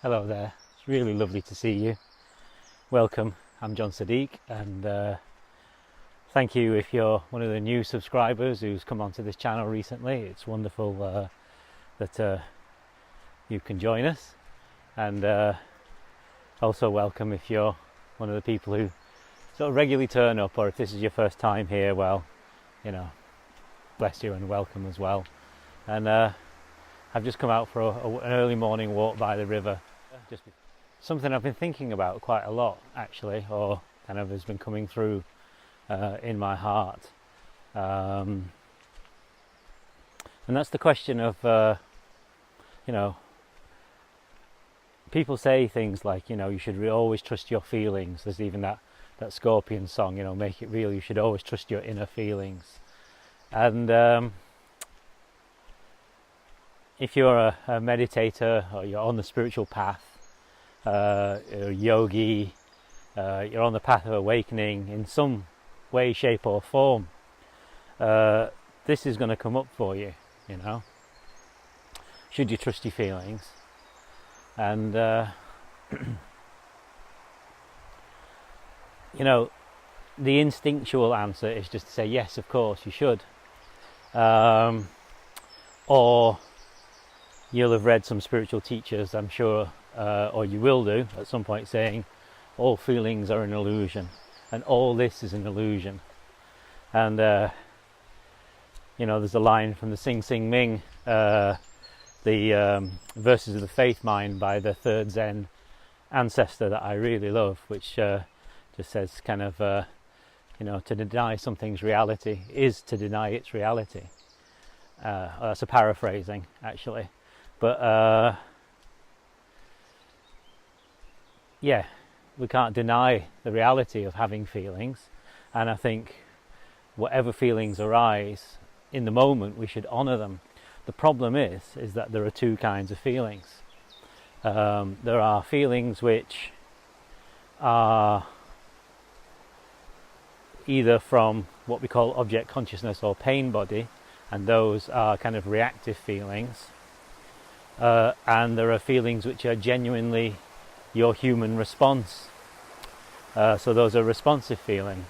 Hello there, it's really lovely to see you. Welcome, I'm John Siddique, and thank you if you're one of the new subscribers who's come onto this channel recently. It's wonderful that you can join us, and also welcome if you're one of the people who sort of regularly turn up, or if this is your first time here, well, you know, bless you and welcome as well. And I've just come out for an early morning walk by the river. Just something I've been thinking about quite a lot, actually, or kind of has been coming through in my heart, and that's the question of people say things like, you should always trust your feelings. There's even that Scorpion song, make it real, you should always trust your inner feelings. And if you're a meditator, or you're on the spiritual path, you're a yogi, you're on the path of awakening in some way, shape or form, this is going to come up for you, should you trust your feelings? And the instinctual answer is just to say yes, of course you should, or you'll have read some spiritual teachers, I'm sure, or you will do at some point, saying all feelings are an illusion and all this is an illusion. And there's a line from the Sing Sing Ming, the Verses of the Faith Mind by the third Zen ancestor, that I really love, which just says kind of to deny something's reality is to deny its reality. That's a paraphrasing, actually. But we can't deny the reality of having feelings, and I think whatever feelings arise in the moment, we should honour them. The problem is that there are two kinds of feelings. There are feelings which are either from what we call object consciousness or pain body, and those are kind of reactive feelings. And there are feelings which are genuinely your human response. So those are responsive feelings.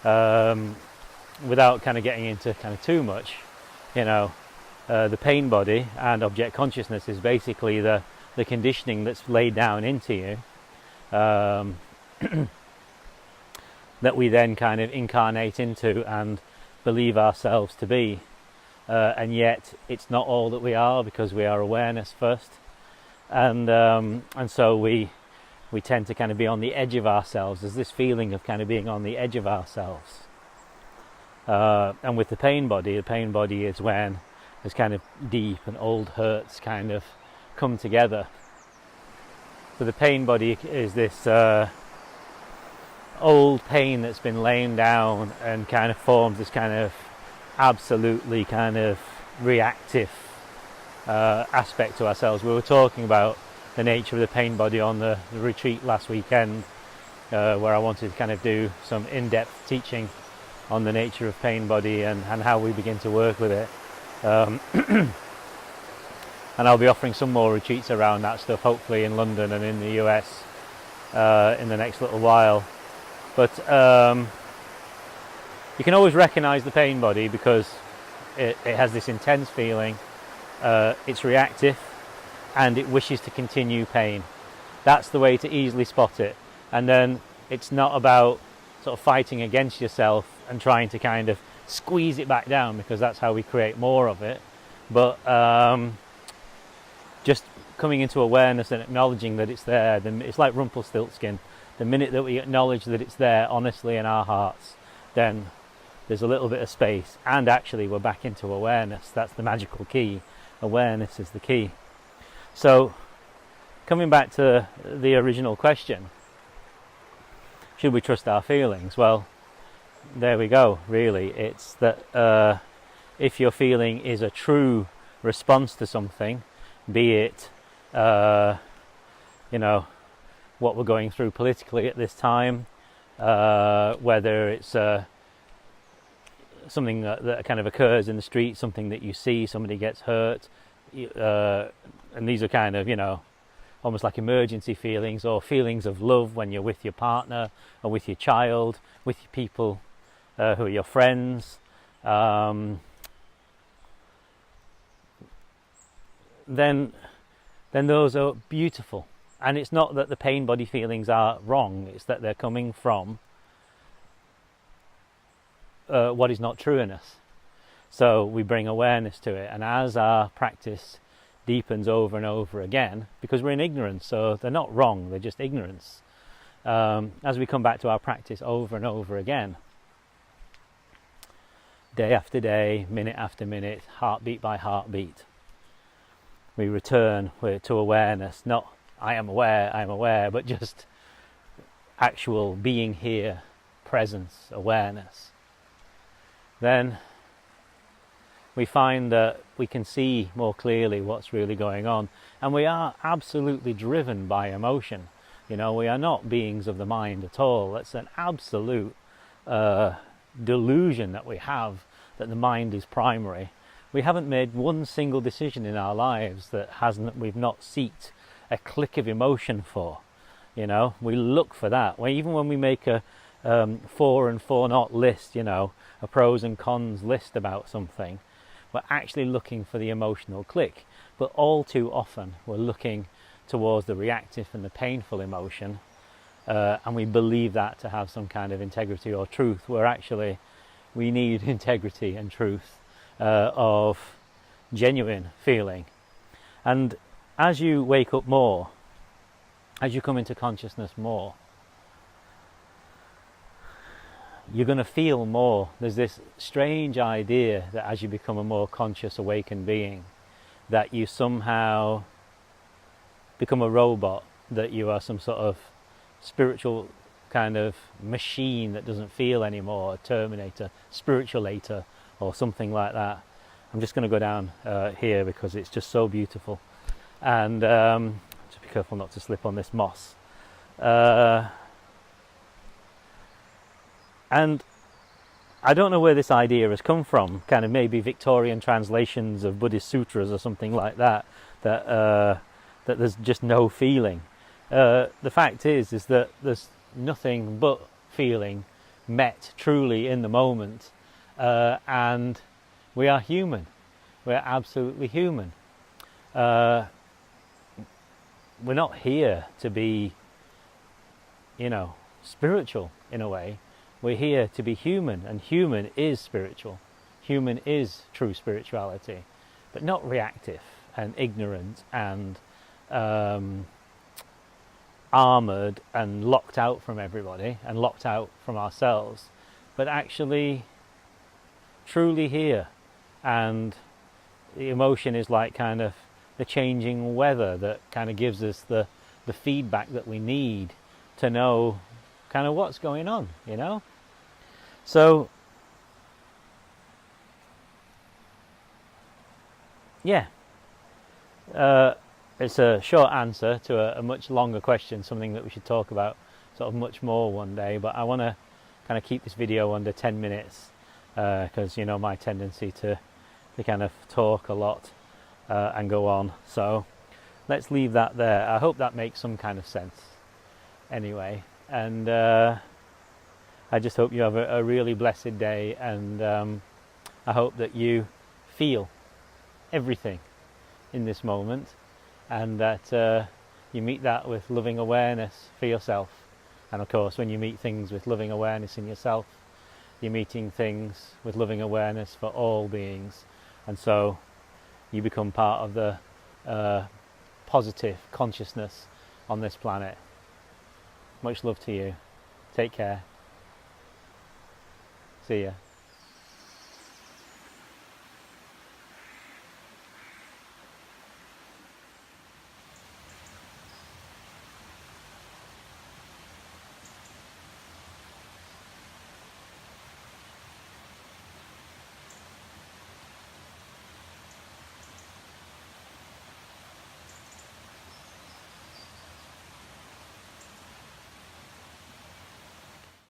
Without kind of getting into kind of too much, the pain body and object consciousness is basically the conditioning that's laid down into you, that we then kind of incarnate into and believe ourselves to be. And yet it's not all that we are, because we are awareness first, and so we tend to kind of be on the edge of ourselves. There's this feeling of kind of being on the edge of ourselves, and with the pain body is when there's kind of deep and old hurts kind of come together. So the pain body is this old pain that's been laying down and kind of forms this kind of absolutely kind of reactive aspect to ourselves. We were talking about the nature of the pain body on the retreat last weekend, where I wanted to kind of do some in-depth teaching on the nature of pain body and how we begin to work with it. And I'll be offering some more retreats around that stuff, hopefully in London and in the US in the next little while. But you can always recognize the pain body because it has this intense feeling, it's reactive, and it wishes to continue pain. That's the way to easily spot it. And then it's not about sort of fighting against yourself and trying to kind of squeeze it back down, because that's how we create more of it, but just coming into awareness and acknowledging that it's there. Then it's like Rumpelstiltskin. The minute that we acknowledge that it's there honestly in our hearts, then there's a little bit of space, and actually we're back into awareness. That's the magical key. Awareness is the key. So coming back to the original question, should we trust our feelings? Well, there we go, really. It's that if your feeling is a true response to something, be it what we're going through politically at this time, whether it's something that kind of occurs in the street, something that you see, somebody gets hurt, and these are kind of almost like emergency feelings, or feelings of love when you're with your partner or with your child, with your people who are your friends. Then those are beautiful. And it's not that the pain body feelings are wrong, it's that they're coming from what is not true in us. So we bring awareness to it, and as our practice deepens over and over again, because we're in ignorance, so they're not wrong, they're just ignorance. As we come back to our practice over and over again, day after day, minute after minute, heartbeat by heartbeat, we return to awareness, not I am aware, but just actual being here, presence, awareness. Then we find that we can see more clearly what's really going on, and we are absolutely driven by emotion. We are not beings of the mind at all. It's an absolute delusion that we have, that the mind is primary. We haven't made one single decision in our lives that we've not sought a click of emotion for. We look for that. Even when we make a for and for not list, a pros and cons list about something, we're actually looking for the emotional click. But all too often we're looking towards the reactive and the painful emotion, and we believe that to have some kind of integrity or truth, where actually we need integrity and truth of genuine feeling. And as you wake up more, as you come into consciousness more, you're going to feel more. There's this strange idea that as you become a more conscious, awakened being, that you somehow become a robot, that you are some sort of spiritual kind of machine that doesn't feel anymore, a Terminator, spiritualator, or something like that. I'm just going to go down here because it's just so beautiful, and just be careful not to slip on this moss. And I don't know where this idea has come from, kind of maybe Victorian translations of Buddhist sutras or something like that, that there's just no feeling. The fact is that there's nothing but feeling met truly in the moment, and we are human. We're absolutely human. We're not here to be, spiritual in a way. We're here to be human, and human is spiritual. Human is true spirituality, but not reactive and ignorant and armoured and locked out from everybody and locked out from ourselves, but actually truly here. And the emotion is like kind of the changing weather that kind of gives us the feedback that we need to know kind of what's going on, So yeah, it's a short answer to a much longer question, something that we should talk about sort of much more one day, but I want to kind of keep this video under 10 minutes because my tendency to kind of talk a lot and go on. So let's leave that there. I hope that makes some kind of sense anyway, and I just hope you have a really blessed day, and I hope that you feel everything in this moment, and that you meet that with loving awareness for yourself. And of course, when you meet things with loving awareness in yourself, you're meeting things with loving awareness for all beings, and so you become part of the positive consciousness on this planet. Much love to you. Take care. See ya.